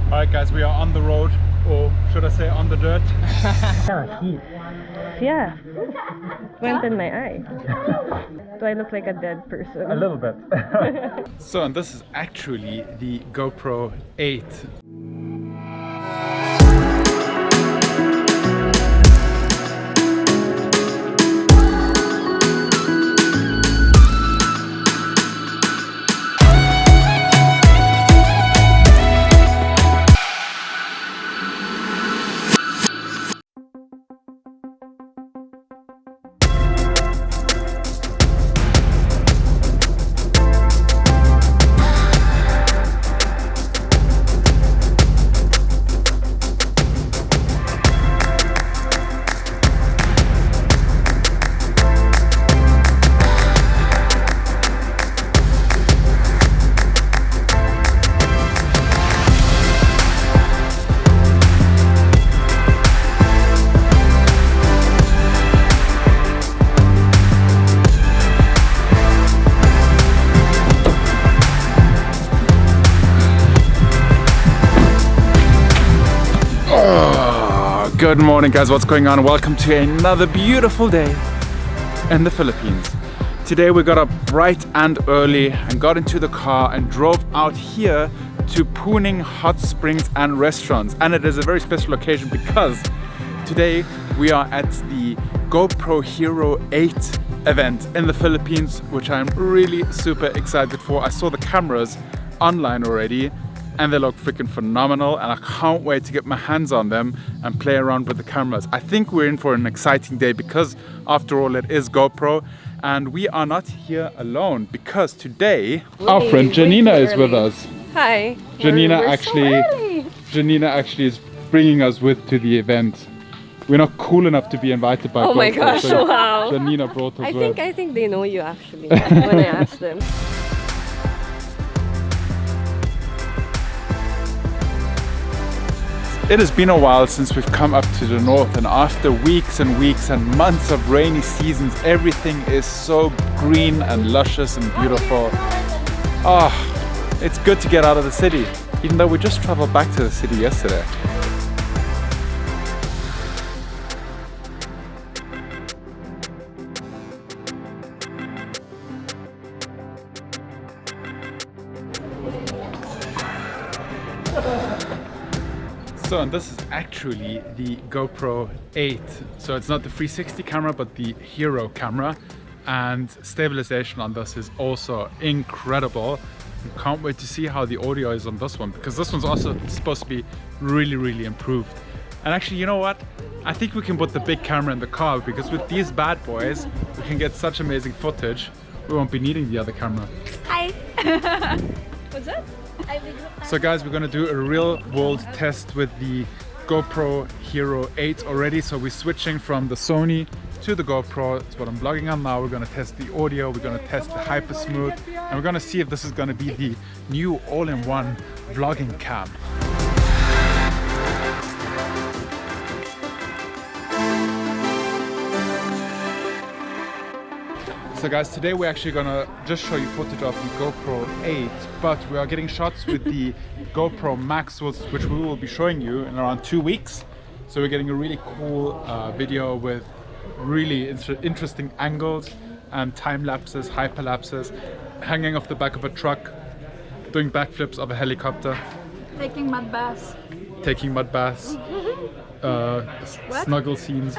Alright guys, we are on the road, or should I say on the dirt? Yeah. Went in my eye. Do I look like a dead person? A little bit. So, and this is actually the GoPro 8. Good morning guys, what's going on? Welcome to another beautiful day in the Philippines. Today we got up bright and early and got into the car and drove out here to Puning Hot Springs and Restaurants. And it is a very special occasion because today we are at the GoPro Hero 8 event in the Philippines, which I'm really super excited for. I saw the cameras online already and they look freaking phenomenal, and I can't wait to get my hands on them and play around with the cameras. I think we're in for an exciting day because after all it is GoPro, and we are not here alone because today our friend Janina is with us. Hi. Janina We're Janina actually is bringing us with to the event. We're not cool enough to be invited by GoPro. Oh my gosh, so wow. Janina brought us with. I think they know you actually when I asked them. It has been a while since we've come up to the north, and after weeks and weeks and months of rainy seasons, everything is so green and luscious and beautiful. Oh, it's good to get out of the city, even though we just traveled back to the city yesterday. So, and this is actually the GoPro 8. So it's not the 360 camera, but the Hero camera. And stabilization on this is also incredible. I can't wait to see how the audio is on this one, because this one's also supposed to be really improved. And actually, you know what? I think we can put the big camera in the car, because with these bad boys, we can get such amazing footage. We won't be needing the other camera. Hi. What's up? So guys, we're gonna do a real world test with the GoPro Hero 8 already. So we're switching from the Sony to the GoPro. That's what I'm vlogging on now. We're gonna test the audio, we're gonna test the hyper smooth, and we're gonna see if this is gonna be the new all-in-one vlogging cam. So guys, today we're actually gonna just show you footage of the GoPro 8, but we are getting shots with the GoPro Max, which we will be showing you in around 2 weeks. So we're getting a really cool video with really interesting angles and time lapses, hyper lapses, hanging off the back of a truck, doing backflips of a helicopter, Taking mud baths. taking mud baths, snuggle scenes,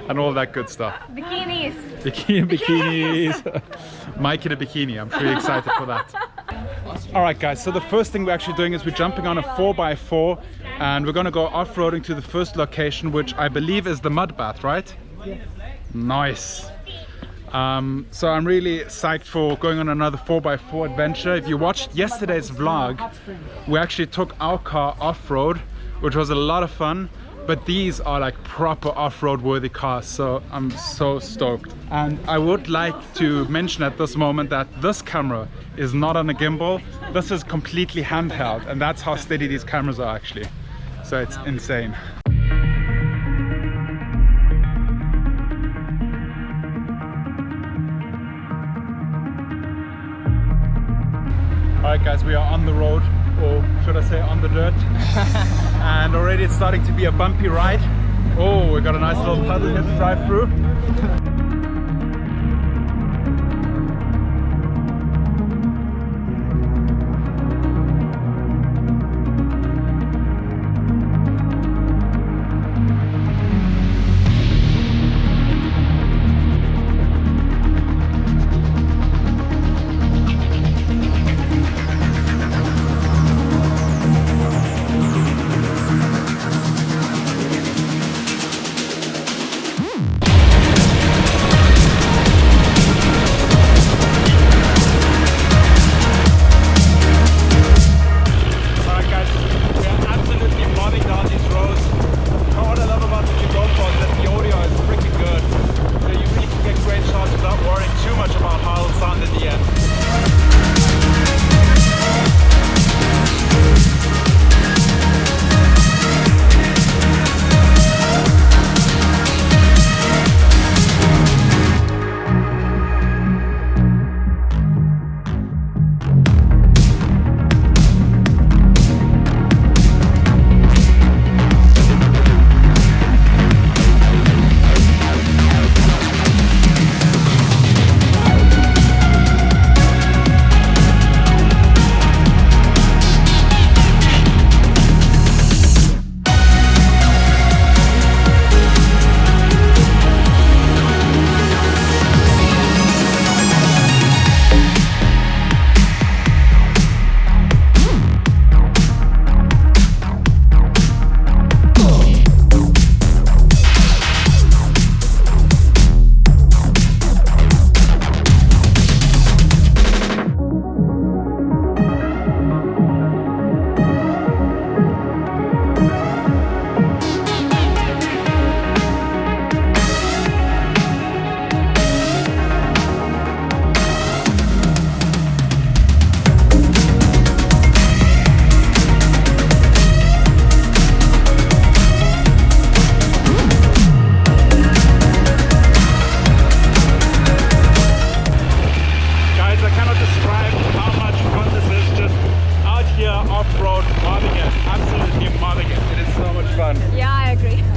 and all that good stuff. Bikinis. Bikinis. Mike in a bikini. I'm pretty excited for that. Alright guys, so the first thing we're actually doing is we're jumping on a 4x4 and we're gonna go off-roading to the first location, which I believe is the mud bath, right? Yes. Nice. So I'm really psyched for going on another 4x4 adventure. If you watched yesterday's vlog, we actually took our car off-road, which was a lot of fun. But these are like proper off-road worthy cars, so I'm so stoked. And I would like to mention at this moment that this camera is not on a gimbal. This is completely handheld, and that's how steady these cameras are actually. So it's insane. Alright guys, we are on the road or should I say on the dirt. And already it's starting to be a bumpy ride. Oh, we got a nice little puddle here to drive through.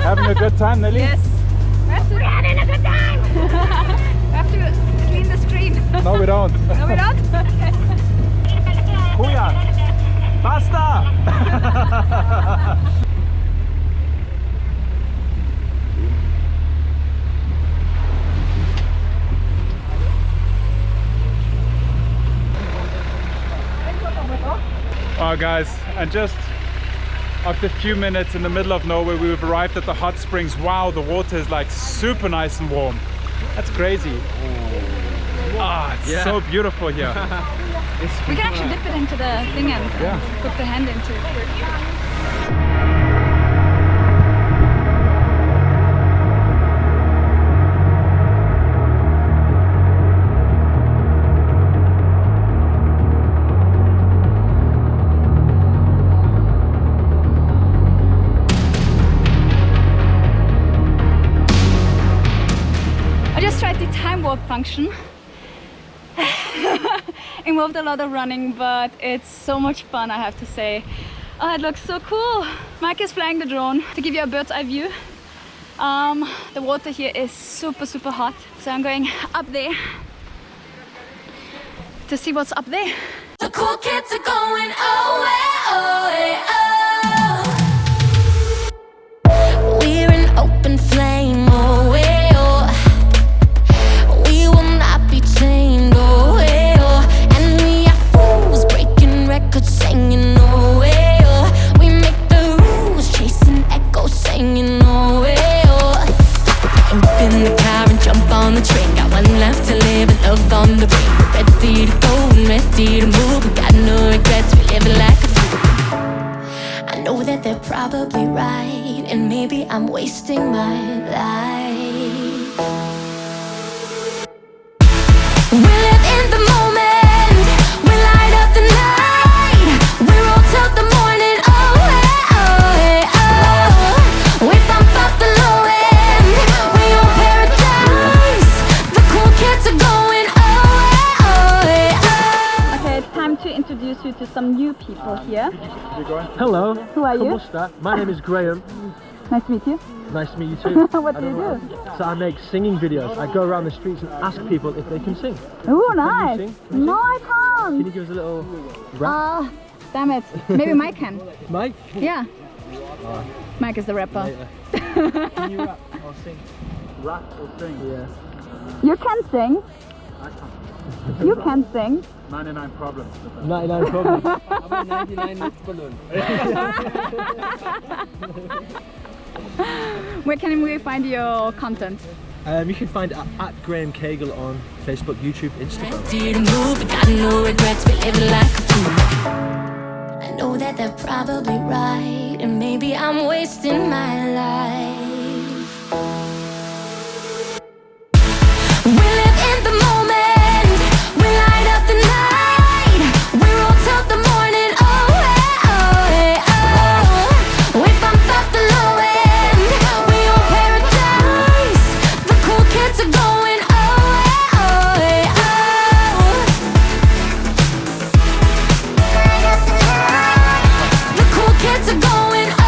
Having a good time, Nelly? Yes. We're having a good time. We have to clean the screen. No, we don't. No, we don't? Okay. Kuya! Basta! Oh guys, and just after a few minutes in the middle of nowhere, we've arrived at the hot springs. Wow, the water is like super nice and warm. That's crazy. Ah, it's so beautiful here. We can actually dip it into the thing and put the hand into it. Function involved a lot of running, but it's so much fun, I have to say. Oh, it looks so cool. Mike is flying the drone to give you a bird's eye view. The water here is super hot, so I'm going up there to see what's up there. The cool kids are going away, we're an open flame, singing no way, we make the rules, chasing echoes, singing no way, Open the car and jump on the train. Got one left to live and love on the brain. We're ready to go and ready to move. We got no regrets, we live like a fool. I know that they're probably right, and maybe I'm wasting my life. We live in the moment, we light up the night. We roll till the morning, we bump up the low end, we own paradise. The cool kids are going, Okay, it's time to introduce you to some new people here. Hello. Who are you? ¿Cómo está? My name is Graham. Nice to meet you. Nice to meet you too. What do you do? So I make singing videos. I go around the streets and ask people if they can sing. Oh, nice. sing? No, I Can can't. you give us a little rap? Damn it. Maybe Mike can. Mike? Yeah. Mike is the rapper. Later. Can you rap or sing? Rap or sing? Yeah. You can sing. I can't. You can sing. 99 problems. 99 problems. Aber 99 Luftballon. Where can we find your content? You can find at Graham Cagle on Facebook, YouTube, Instagram. Ready to move, but got no regrets. We live like a fool. I know that they're probably right, and maybe I'm wasting my life. We live in the moment, we light up the night, we roll till the morning. Oh, hey, oh, hey, oh. We bump up the low end, we own paradise. The cool kids are going. Oh, hey, oh, hey, oh. The cool kids are going. Oh,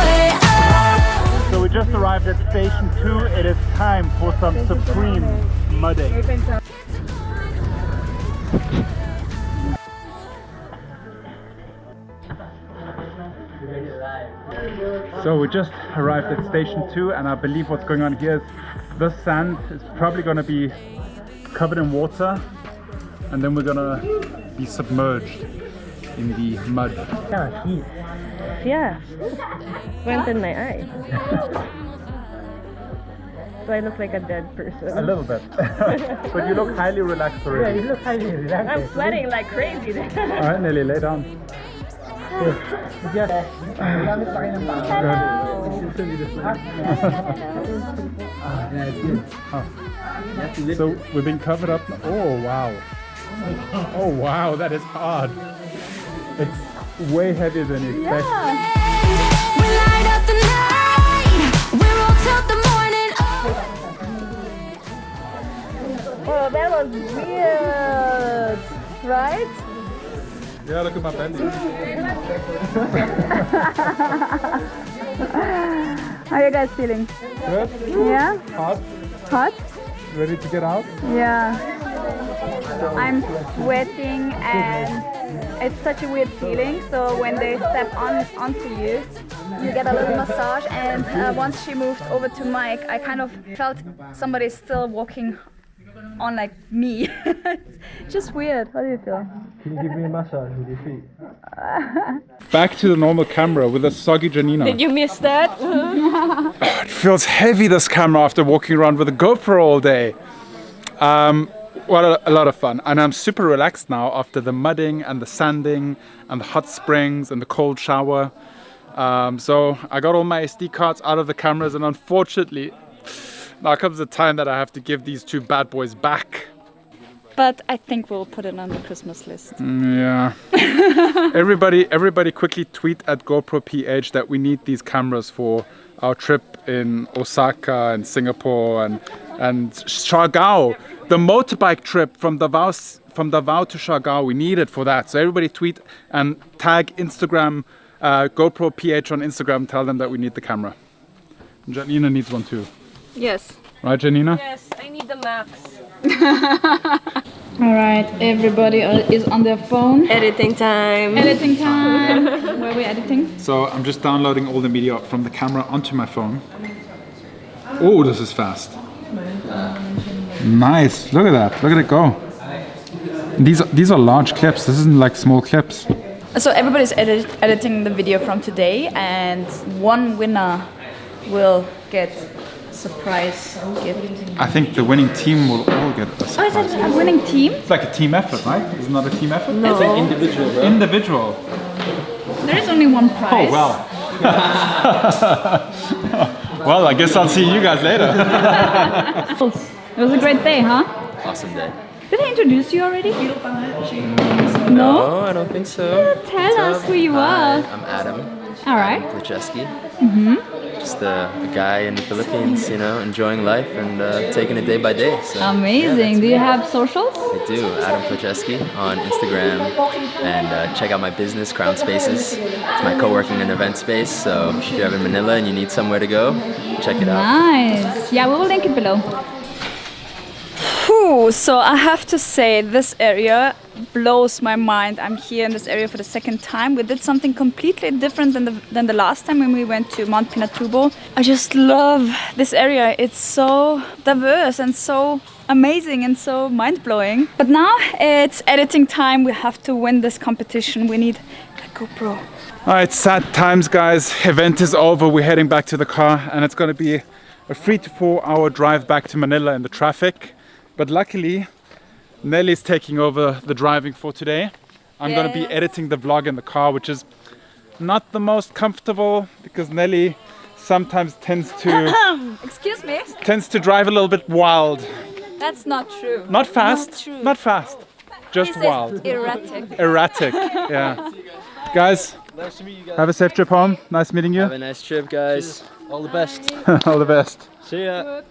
hey, oh. So we just arrived at station 2. It is time for some supreme mudding. So we just arrived at station 2, and I believe what's going on here is the sand is probably going to be covered in water, and then we're going to be submerged in the mud. Yeah. Went in my eye. Do I look like a dead person? A little bit. But you look highly relaxed already. You look highly relaxed. I'm sweating like crazy. Alright, Nelly, lay down. So we've been covered up. Oh wow. Oh wow, that is hard. It's way heavier than you expect. We light up the night, we roll till the morning. Oh, that was weird, right? Yeah, look at my belly. How are you guys feeling? Good? Yeah? Hot? Hot? Ready to get out? Yeah. I'm sweating and it's such a weird feeling. So when they step onto you, you get a little massage. And once she moved over to Mike, I kind of felt somebody still walking on like me. It's just weird. How do you feel? Can you give me a massage with your feet? Back to the normal camera with a soggy Janina. Did you miss that? It feels heavy, this camera, after walking around with a GoPro all day. Well, a lot of fun, and I'm super relaxed now after the mudding and the sanding and the hot springs and the cold shower. So I got all my SD cards out of the cameras, and unfortunately now comes the time that I have to give these two bad boys back. But I think we'll put it on the Christmas list. Yeah. Everybody quickly tweet at GoPro PH that we need these cameras for our trip in Osaka and Singapore and Siargao. The motorbike trip from Davao to Siargao, we need it for that. So everybody tweet and tag Instagram, GoPro PH on Instagram, tell them that we need the camera. Janina needs one too. Yes. Right, Janina? Yes, I need the max. Alright, everybody is on their phone. Editing time. Editing time. Where are we editing? So I'm just downloading all the media from the camera onto my phone. Oh, this is fast. Nice. Look at that. Look at it go. These are large clips. This isn't like small clips. So everybody's editing the video from today, and one winner will get a surprise gift. I think the winning team will all get a surprise. Oh, is that a winning team? It's like a team effort, right? Isn't that a team effort? No. It's an individual, bro. Individual. There is only one prize. Oh, well. Well, I guess I'll see you guys later. It was a great day, huh? Awesome day. Did I introduce you already? No, I don't think so. Tell us who you Hi, are. I'm Adam. All right. Lacheski. Just a guy in the Philippines, you know, enjoying life and taking it day by day. So, Amazing. Do you have socials? I do. Adam Placheski on Instagram, and check out my business, Crown Spaces. It's my co-working and event space. So if you're ever in Manila and you need somewhere to go, check it out. Nice. Yeah, we will link it below. Whew, so I have to say this area blows my mind. I'm here in this area for the second time. We did something completely different than the last time when we went to Mount Pinatubo. I just love this area. It's so diverse and so amazing and so mind-blowing. But now it's editing time. We have to win this competition. We need a GoPro. All right, sad times, guys. Event is over. We're heading back to the car, and it's going to be a 3 to 4 hour drive back to Manila in the traffic. But luckily, Nelly's taking over the driving for today. I'm going to be editing the vlog in the car, which is not the most comfortable because Nelly sometimes tends Excuse me? to drive a little bit wild. That's not true. Not fast, Not true. not fast, just This is wild. erratic. Erratic, yeah. Guys, Nice to meet you guys. have a safe trip home. Nice meeting you. Have a nice trip, guys. All the best. All the best. See ya.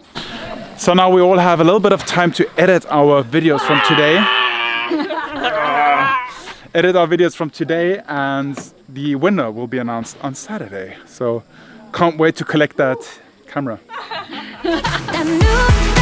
So now we all have a little bit of time to edit our videos from today. Edit our videos from today, and the winner will be announced on Saturday. So can't wait to collect that camera. That new